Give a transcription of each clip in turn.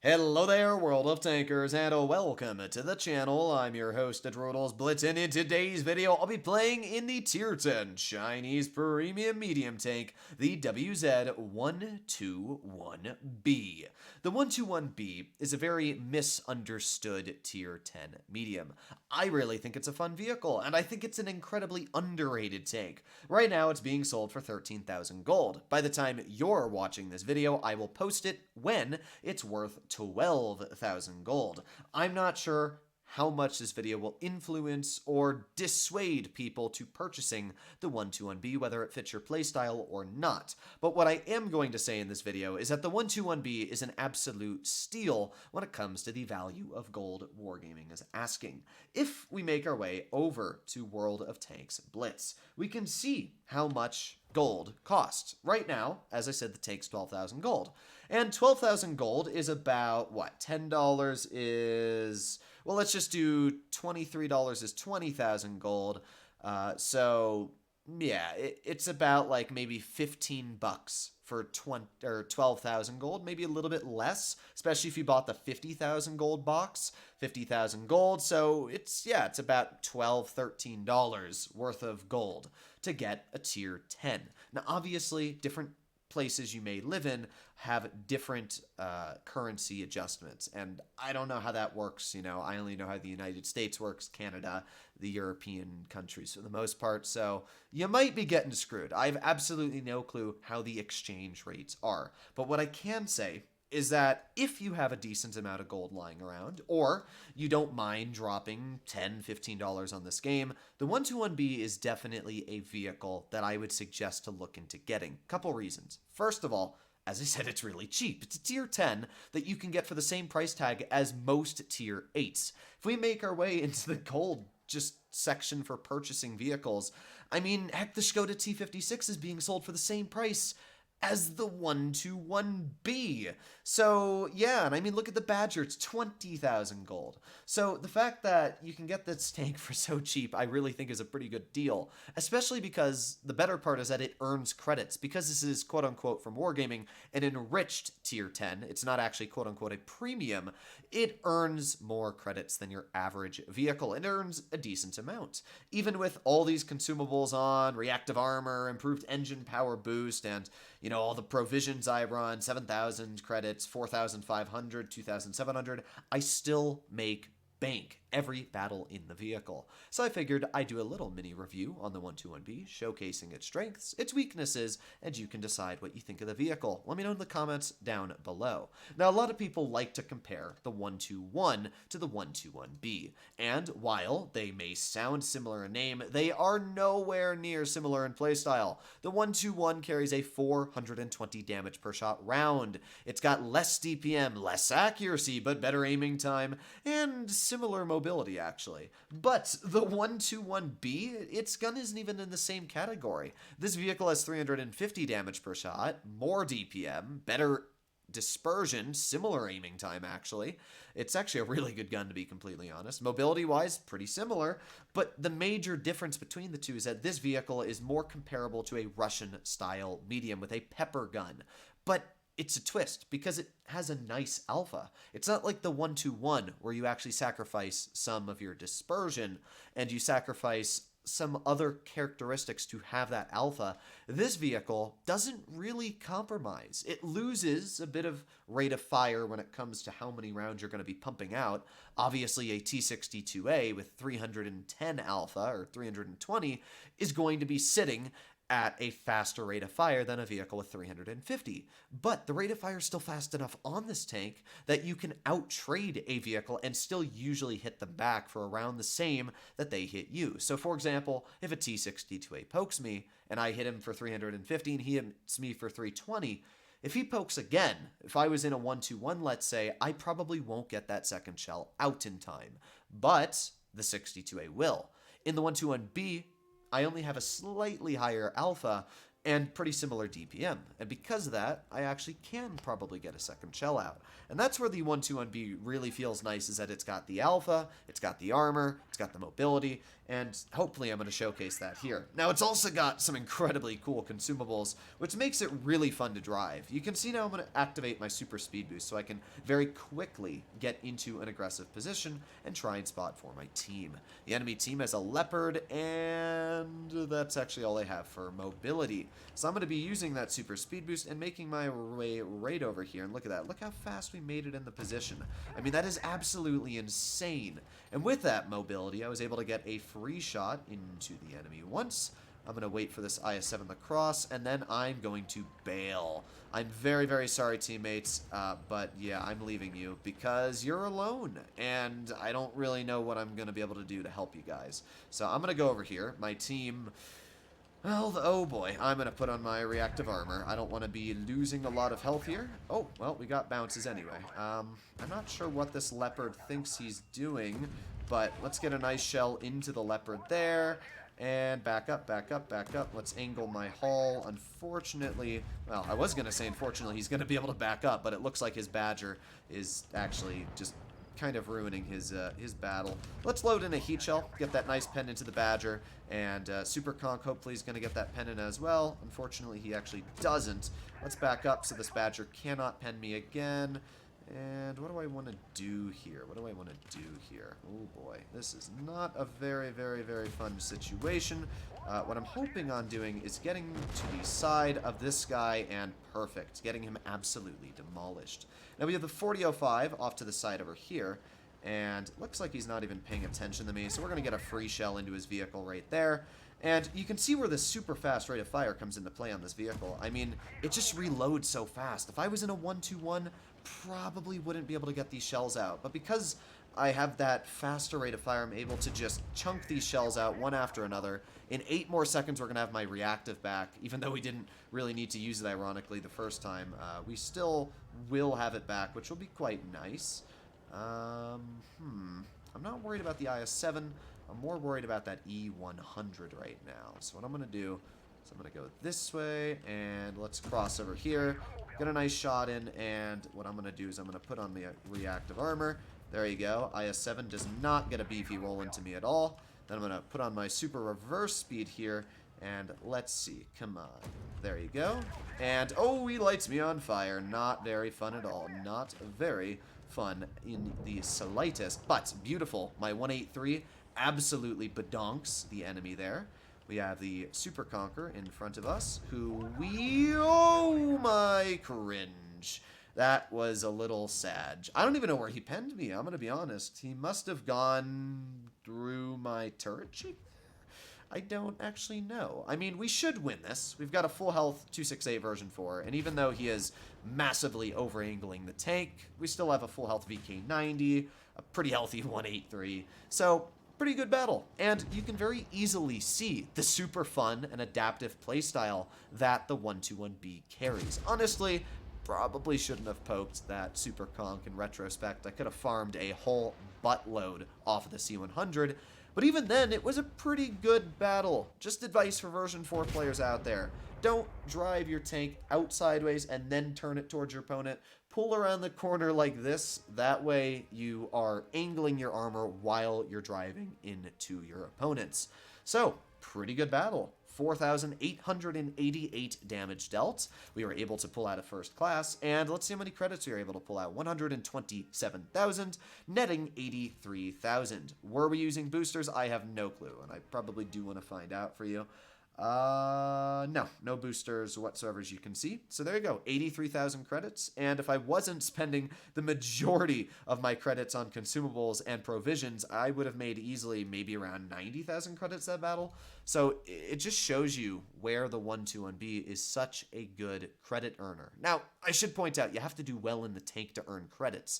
Hello there, World of Tankers, and welcome to the channel. I'm your host, Adrodals Blitz, and in today's video, I'll be playing in the Tier 10 Chinese Premium Medium Tank, the WZ-121B. The 121B is a very misunderstood Tier 10 medium. I really think it's a fun vehicle, and I think it's an incredibly underrated tank. Right now, it's being sold for 13,000 gold. By the time you're watching this video, I will post it when it's worth 12,000 gold. I'm not sure how much this video will influence or dissuade people to purchasing the 121B, whether it fits your playstyle or not. But what I am going to say in this video is that the 121B is an absolute steal when it comes to the value of gold Wargaming is asking. If we make our way over to World of Tanks Blitz, we can see how much gold costs. Right now, as I said, the tank's 12,000 gold. And 12,000 gold is about, what, $10 is... Well, let's just do $23 is 20,000 gold. So, yeah, it's about like maybe 15 bucks for 12,000 gold, maybe a little bit less, especially if you bought the 50,000 gold box. 50,000 gold, so it's about $12, $13 worth of gold to get a tier 10. Now, obviously, different places you may live in have different currency adjustments, and I don't know how that works. I only know how the United States works, Canada, the European countries for the most part, so you might be getting screwed. I have absolutely no clue how the exchange rates are, but what I can say is that if you have a decent amount of gold lying around, or you don't mind dropping $10, $15 on this game, the 121B is definitely a vehicle that I would suggest to look into getting. Couple reasons. First of all, as I said, it's really cheap. It's a tier 10 that you can get for the same price tag as most tier 8s. If we make our way into the gold section for purchasing vehicles, I mean, heck, the Skoda T56 is being sold for the same price as the 121B. So, yeah, and I mean, look at the Badger, it's 20,000 gold. So, the fact that you can get this tank for so cheap, I really think is a pretty good deal, especially because the better part is that it earns credits. Because this is, quote-unquote, from Wargaming, an enriched tier 10, it's not actually, quote-unquote, a premium, it earns more credits than your average vehicle. It earns a decent amount. Even with all these consumables on, reactive armor, improved engine power boost, and all the provisions I run, 7,000 credits, 4,500, 2,700, I still make bank every battle in the vehicle. So I figured I'd do a little mini review on the 121B, showcasing its strengths, its weaknesses, and you can decide what you think of the vehicle. Let me know in the comments down below. Now, a lot of people like to compare the 121 to the 121B, and while they may sound similar in name, they are nowhere near similar in playstyle. The 121 carries a 420 damage per shot round. It's got less DPM, less accuracy, but better aiming time, and similar mobility, actually. But the 121B, its gun isn't even in the same category. This vehicle has 350 damage per shot, more DPM, better dispersion, similar aiming time, actually. It's actually a really good gun, to be completely honest. Mobility-wise, pretty similar, but the major difference between the two is that this vehicle is more comparable to a Russian-style medium with a pepper gun. But it's a twist because it has a nice alpha. It's not like the 121 where you actually sacrifice some of your dispersion and you sacrifice some other characteristics to have that alpha. This vehicle doesn't really compromise. It loses a bit of rate of fire when it comes to how many rounds you're going to be pumping out. Obviously, a T62A with 310 alpha or 320 is going to be sitting at a faster rate of fire than a vehicle with 350. But the rate of fire is still fast enough on this tank that you can out-trade a vehicle and still usually hit them back for around the same that they hit you. So for example, if a T62A pokes me and I hit him for 350 and he hits me for 320, if he pokes again, if I was in a 121, let's say, I probably won't get that second shell out in time. But the 62A will. In the 121B, I only have a slightly higher alpha, and pretty similar DPM. And because of that, I actually can probably get a second shell out. And that's where the 121B really feels nice, is that it's got the alpha, it's got the armor, it's got the mobility, and hopefully I'm going to showcase that here. Now, it's also got some incredibly cool consumables, which makes it really fun to drive. You can see now I'm going to activate my super speed boost so I can very quickly get into an aggressive position and try and spot for my team. The enemy team has a leopard, and that's actually all they have for mobility. So I'm going to be using that super speed boost and making my way right over here. And look at that. Look how fast we made it in the position. I mean, that is absolutely insane. And with that mobility, I was able to get a free shot into the enemy once. I'm going to wait for this IS-7 to cross, and then I'm going to bail. I'm very, very sorry, teammates, but yeah, I'm leaving you because you're alone, and I don't really know what I'm going to be able to do to help you guys. So I'm going to go over here. My team... Well, oh boy, I'm going to put on my reactive armor. I don't want to be losing a lot of health here. Oh, well, we got bounces anyway. I'm not sure what this leopard thinks he's doing, but let's get a nice shell into the leopard there. And back up, back up, back up. Let's angle my hull. Unfortunately, well, I was going to say unfortunately he's going to be able to back up, but it looks like his Badger is actually just kind of ruining his battle. Let's load in a heat shell, get that nice pen into the Badger, and Super Conk hopefully is going to get that pen in as well. Unfortunately, he actually doesn't. Let's back up so this Badger cannot pen me again. And what do I want to do here? What do I want to do here? Oh boy, this is not a very, very, very fun situation. What I'm hoping on doing is getting to the side of this guy and perfect, getting him absolutely demolished. Now we have the 4005 off to the side over here, and looks like he's not even paying attention to me, so we're going to get a free shell into his vehicle right there. And you can see where the super fast rate of fire comes into play on this vehicle. I mean, it just reloads so fast. If I was in a 1-2-1, probably wouldn't be able to get these shells out. But because I have that faster rate of fire, I'm able to just chunk these shells out one after another. In 8 more seconds, we're going to have my reactive back. Even though we didn't really need to use it, ironically, the first time, we still will have it back, which will be quite nice. I'm not worried about the IS-7. I'm more worried about that E100 right now. So what I'm going to do is I'm going to go this way, and let's cross over here. Get a nice shot in, and what I'm going to do is I'm going to put on the reactive armor. There you go. IS-7 does not get a beefy roll into me at all. Then I'm going to put on my super reverse speed here, and let's see. Come on. There you go. And, oh, he lights me on fire. Not very fun at all. Not very fun in the slightest, but beautiful. My 183 absolutely badonks the enemy there. We have the Super Conqueror in front of us, who oh my cringe. That was a little sad. I don't even know where he penned me, I'm going to be honest. He must have gone through my turret cheek. I don't actually know. I mean, we should win this. We've got a full health 268 version 4, and even though he is massively over-angling the tank, we still have a full health VK90, a pretty healthy 183. So, pretty good battle. And you can very easily see the super fun and adaptive playstyle that the 121B carries. Honestly, probably shouldn't have poked that Super Conk in retrospect. I could have farmed a whole buttload off of the C100, but even then, it was a pretty good battle. Just advice for version 4 players out there. Don't drive your tank out sideways and then turn it towards your opponent. Pull around the corner like this. That way, you are angling your armor while you're driving into your opponents. So, pretty good battle. 4,888 damage dealt. We were able to pull out a first class, and let's see how many credits we were able to pull out. 127,000, netting 83,000. Were we using boosters? I have no clue, and I probably do want to find out for you. No boosters whatsoever, as you can see. So there you go, 83,000 credits. And if I wasn't spending the majority of my credits on consumables and provisions, I would have made easily maybe around 90,000 credits that battle. So it just shows you where the 121B is such a good credit earner. Now, I should point out, you have to do well in the tank to earn credits.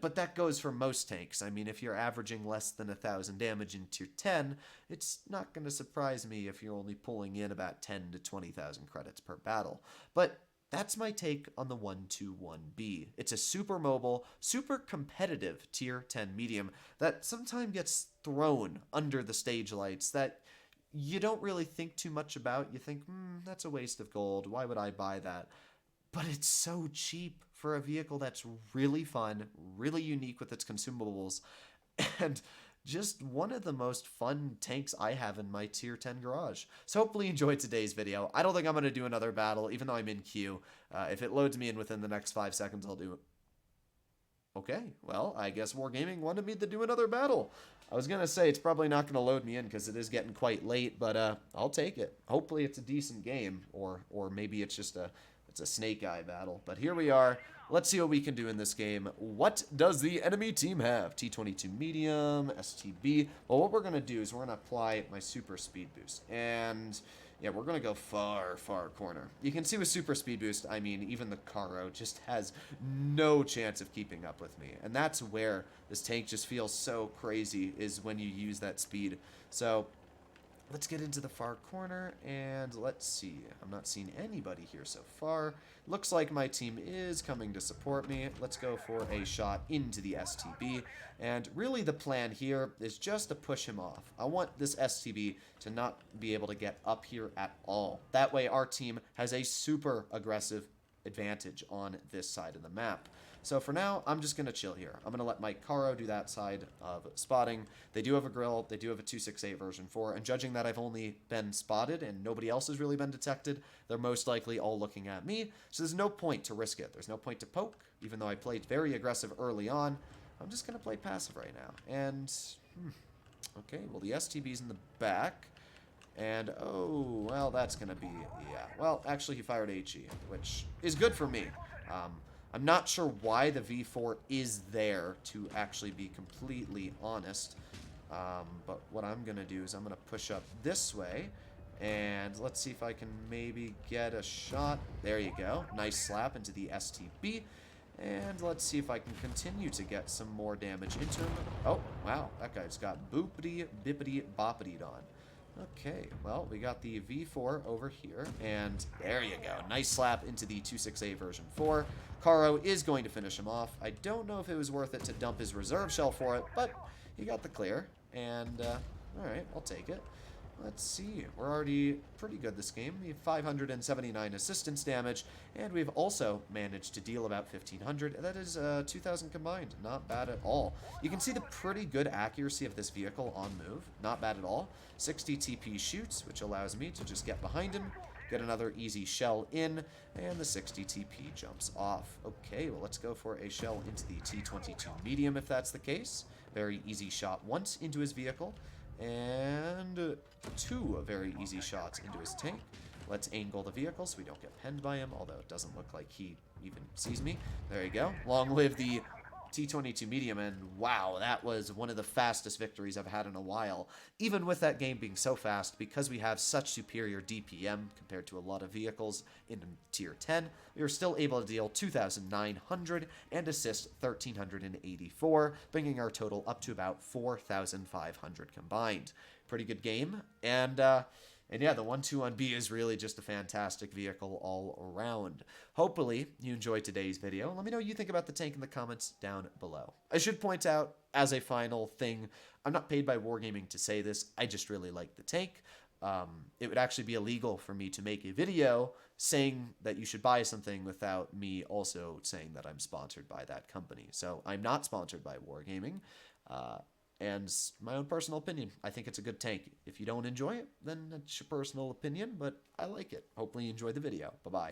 But that goes for most tanks. I mean, if you're averaging less than 1,000 damage in tier 10, it's not going to surprise me if you're only pulling in about 10 to 20,000 credits per battle. But that's my take on the 121B. It's a super mobile, super competitive tier 10 medium that sometimes gets thrown under the stage lights that you don't really think too much about. You think, that's a waste of gold. Why would I buy that? But it's so cheap for a vehicle that's really fun, really unique with its consumables, and just one of the most fun tanks I have in my tier 10 garage. So hopefully you enjoyed today's video. I don't think I'm going to do another battle, even though I'm in queue. If it loads me in within the next 5 seconds, I'll do it. Okay, well, I guess Wargaming wanted me to do another battle. I was going to say it's probably not going to load me in because it is getting quite late, but I'll take it. Hopefully it's a decent game, or maybe it's just it's a snake eye battle. But here we are. Let's see what we can do in this game. What does the enemy team have? T22 medium, STB. Well, what we're going to do is we're going to apply my super speed boost. And yeah, we're going to go far, far corner. You can see with super speed boost, I mean, even the Caro just has no chance of keeping up with me. And that's where this tank just feels so crazy, is when you use that speed. So let's get into the far corner, and let's see. I'm not seeing anybody here so far. Looks like my team is coming to support me. Let's go for a shot into the STB. And really the plan here is just to push him off. I want this STB to not be able to get up here at all. That way our team has a super aggressive advantage on this side of the map. So for now, I'm just going to chill here. I'm going to let my Caro do that side of spotting. They do have a grill. They do have a 268 version 4. And judging that I've only been spotted and nobody else has really been detected, they're most likely all looking at me. So there's no point to risk it. There's no point to poke, even though I played very aggressive early on. I'm just going to play passive right now. And, okay, well, the STB's in the back. And, oh, well, that's going to be, yeah. Well, actually, he fired HE, which is good for me. I'm not sure why the V4 is there, to actually be completely honest. But what I'm going to do is I'm going to push up this way. And let's see if I can maybe get a shot. There you go. Nice slap into the STB. And let's see if I can continue to get some more damage into him. Oh, wow. That guy's got boopity, bippity, boppity on. Okay, well, we got the V4 over here, and there you go. Nice slap into the 268 version 4. Caro is going to finish him off. I don't know if it was worth it to dump his reserve shell for it, but he got the clear, and, alright, I'll take it. Let's see, we're already pretty good this game. We have 579 assistance damage, and we've also managed to deal about 1,500. That is 2,000 combined. Not bad at all. You can see the pretty good accuracy of this vehicle on move. Not bad at all. 60 TP shoots, which allows me to just get behind him, get another easy shell in, and the 60 TP jumps off. Okay, well, let's go for a shell into the T22 medium if that's the case. Very easy shot once into his vehicle. And 2 very easy shots into his tank. Let's angle the vehicle so we don't get penned by him, although it doesn't look like he even sees me. There you go. Long live the T22 medium, and wow, that was one of the fastest victories I've had in a while. Even with that game being so fast, because we have such superior DPM compared to a lot of vehicles in tier 10, we were still able to deal 2,900 and assist 1,384, bringing our total up to about 4,500 combined. Pretty good game, and yeah, the 121B is really just a fantastic vehicle all around. Hopefully, you enjoyed today's video. Let me know what you think about the tank in the comments down below. I should point out, as a final thing, I'm not paid by Wargaming to say this. I just really like the tank. It would actually be illegal for me to make a video saying that you should buy something without me also saying that I'm sponsored by that company. So I'm not sponsored by Wargaming. And my own personal opinion, I think it's a good tank. If you don't enjoy it, then it's your personal opinion, but I like it. Hopefully you enjoyed the video. Bye-bye.